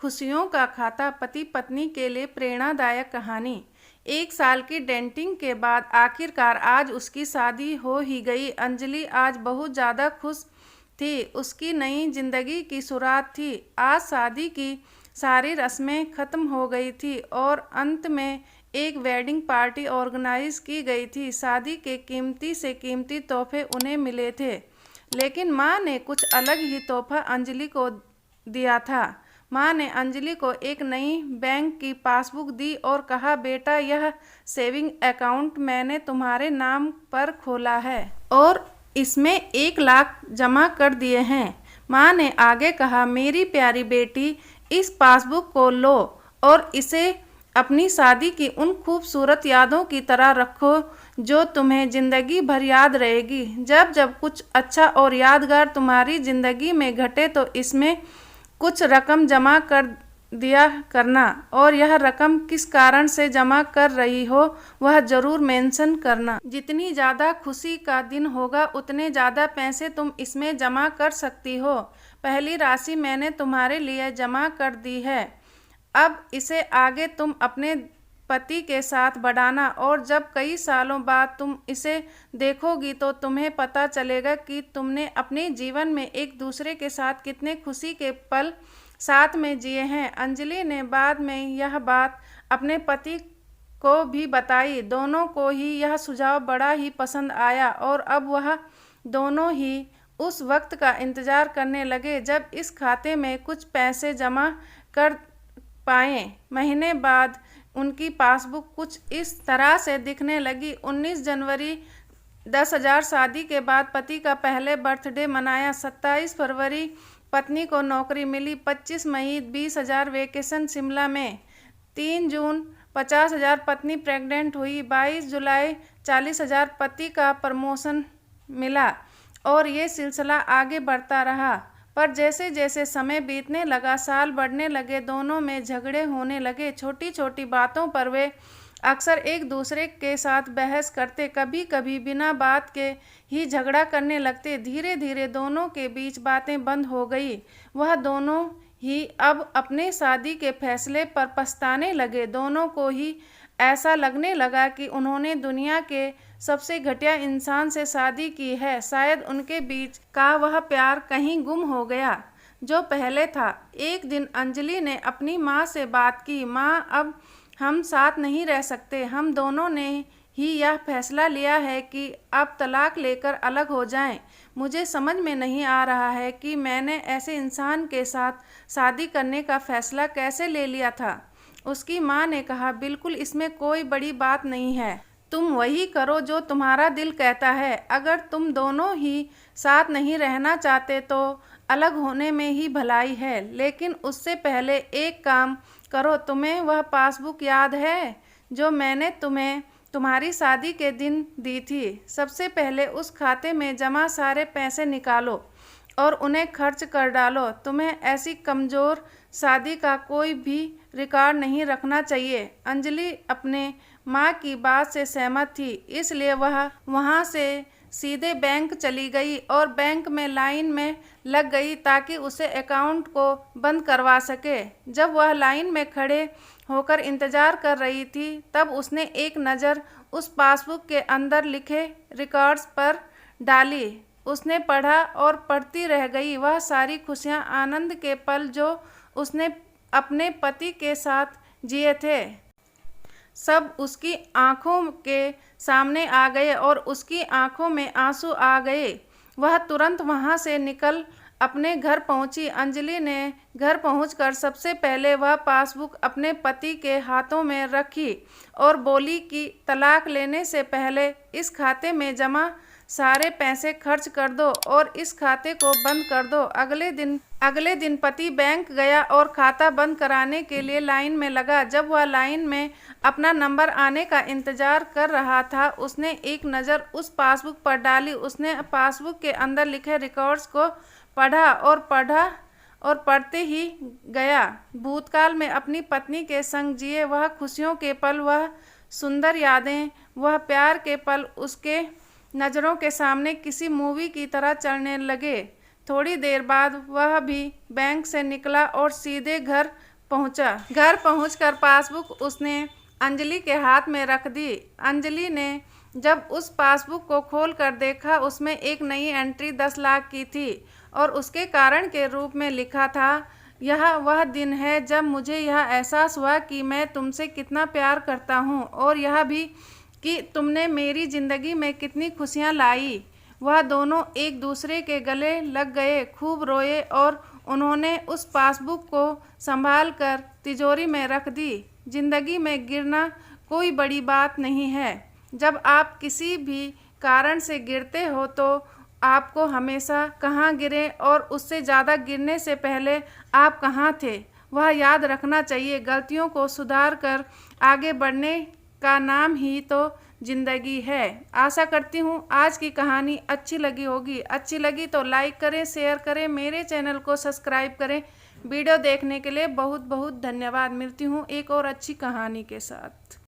खुशियों का खाता, पति पत्नी के लिए प्रेरणादायक कहानी। 1 साल की डेटिंग के बाद आखिरकार आज उसकी शादी हो ही गई। अंजलि आज बहुत ज़्यादा खुश थी। उसकी नई जिंदगी की शुरुआत थी। आज शादी की सारी रस्में खत्म हो गई थी और अंत में एक वेडिंग पार्टी ऑर्गेनाइज की गई थी। शादी के कीमती से कीमती तोहफे उन्हें मिले थे, लेकिन माँ ने कुछ अलग ही तोहफा अंजलि को दिया था। माँ ने अंजलि को एक नई बैंक की पासबुक दी और कहा, बेटा यह सेविंग अकाउंट मैंने तुम्हारे नाम पर खोला है और इसमें 1 लाख जमा कर दिए हैं। माँ ने आगे कहा, मेरी प्यारी बेटी, इस पासबुक को लो और इसे अपनी शादी की उन खूबसूरत यादों की तरह रखो जो तुम्हें ज़िंदगी भर याद रहेगी। जब जब कुछ अच्छा और यादगार तुम्हारी ज़िंदगी में घटे तो इसमें कुछ रकम जमा कर दिया करना और यह रकम किस कारण से जमा कर रही हो वह ज़रूर मेंशन करना। जितनी ज़्यादा खुशी का दिन होगा उतने ज़्यादा पैसे तुम इसमें जमा कर सकती हो। पहली राशि मैंने तुम्हारे लिए जमा कर दी है। अब इसे आगे तुम अपने पति के साथ बढ़ाना और जब कई सालों बाद तुम इसे देखोगी तो तुम्हें पता चलेगा कि तुमने अपने जीवन में एक दूसरे के साथ कितने खुशी के पल साथ में जिए हैं। अंजलि ने बाद में यह बात अपने पति को भी बताई। दोनों को ही यह सुझाव बड़ा ही पसंद आया और अब वह दोनों ही उस वक्त का इंतज़ार करने लगे जब इस खाते में कुछ पैसे जमा कर पाएँ। महीने बाद उनकी पासबुक कुछ इस तरह से दिखने लगी। 19 जनवरी 10,000 शादी के बाद पति का पहले बर्थडे मनाया। 27 फरवरी पत्नी को नौकरी मिली। 25 मई 20,000 वेकेशन शिमला में। 3 जून 50,000 पत्नी प्रेग्नेंट हुई। 22 जुलाई 40,000 पति का प्रमोशन मिला और ये सिलसिला आगे बढ़ता रहा। पर जैसे जैसे समय बीतने लगा, साल बढ़ने लगे, दोनों में झगड़े होने लगे। छोटी छोटी बातों पर वे अक्सर एक दूसरे के साथ बहस करते, कभी कभी बिना बात के ही झगड़ा करने लगते। धीरे धीरे दोनों के बीच बातें बंद हो गई। वह दोनों ही अब अपने शादी के फैसले पर पछताने लगे। दोनों को ही ऐसा लगने लगा कि उन्होंने दुनिया के सबसे घटिया इंसान से शादी की है। शायद उनके बीच का वह प्यार कहीं गुम हो गया जो पहले था। एक दिन अंजलि ने अपनी माँ से बात की, माँ अब हम साथ नहीं रह सकते। हम दोनों ने ही यह फैसला लिया है कि अब तलाक लेकर अलग हो जाएं। मुझे समझ में नहीं आ रहा है कि मैंने ऐसे इंसान के साथ शादी करने का फैसला कैसे ले लिया था। उसकी माँ ने कहा, बिल्कुल इसमें कोई बड़ी बात नहीं है। तुम वही करो जो तुम्हारा दिल कहता है। अगर तुम दोनों ही साथ नहीं रहना चाहते तो अलग होने में ही भलाई है। लेकिन उससे पहले एक काम करो, तुम्हें वह पासबुक याद है जो मैंने तुम्हें तुम्हारी शादी के दिन दी थी? सबसे पहले उस खाते में जमा सारे पैसे निकालो और उन्हें खर्च कर डालो। तुम्हें ऐसी कमज़ोर शादी का कोई भी रिकॉर्ड नहीं रखना चाहिए। अंजलि अपने माँ की बात से सहमत थी, इसलिए वह वहाँ से सीधे बैंक चली गई और बैंक में लाइन में लग गई ताकि उसे अकाउंट को बंद करवा सके। जब वह लाइन में खड़े होकर इंतज़ार कर रही थी तब उसने एक नज़र उस पासबुक के अंदर लिखे रिकॉर्ड्स पर डाली। उसने पढ़ा और पढ़ती रह गई। वह सारी खुशियाँ, आनंद के पल जो उसने अपने पति के साथ जिए थे, सब उसकी आंखों के सामने आ गए और उसकी आंखों में आंसू आ गए। वह तुरंत वहां से निकल अपने घर पहुंची। अंजलि ने घर पहुंचकर सबसे पहले वह पासबुक अपने पति के हाथों में रखी और बोली कि तलाक लेने से पहले इस खाते में जमा सारे पैसे खर्च कर दो और इस खाते को बंद कर दो। अगले दिन पति बैंक गया और खाता बंद कराने के लिए लाइन में लगा। जब वह लाइन में अपना नंबर आने का इंतजार कर रहा था, उसने एक नज़र उस पासबुक पर डाली। उसने पासबुक के अंदर लिखे रिकॉर्ड्स को पढ़ा और पढ़ते ही गया। भूतकाल में अपनी पत्नी के संग जिए वह खुशियों के पल, वह सुंदर यादें, वह प्यार के पल उसके नज़रों के सामने किसी मूवी की तरह चलने लगे। थोड़ी देर बाद वह भी बैंक से निकला और सीधे घर पहुंचा। घर पहुंचकर पासबुक उसने अंजलि के हाथ में रख दी। अंजलि ने जब उस पासबुक को खोल कर देखा, उसमें एक नई एंट्री 10 लाख की थी और उसके कारण के रूप में लिखा था, यह वह दिन है जब मुझे यह एहसास हुआ कि मैं तुमसे कितना प्यार करता हूँ और यह भी कि तुमने मेरी ज़िंदगी में कितनी खुशियाँ लाई। वह दोनों एक दूसरे के गले लग गए, खूब रोए और उन्होंने उस पासबुक को संभाल कर तिजोरी में रख दी। ज़िंदगी में गिरना कोई बड़ी बात नहीं है। जब आप किसी भी कारण से गिरते हो तो आपको हमेशा कहाँ गिरे और उससे ज़्यादा गिरने से पहले आप कहाँ थे, वह याद रखना चाहिए। गलतियों को सुधार कर आगे बढ़ने का नाम ही तो ज़िंदगी है। आशा करती हूँ आज की कहानी अच्छी लगी होगी। अच्छी लगी तो लाइक करें, शेयर करें, मेरे चैनल को सब्सक्राइब करें। वीडियो देखने के लिए बहुत बहुत धन्यवाद। मिलती हूँ एक और अच्छी कहानी के साथ।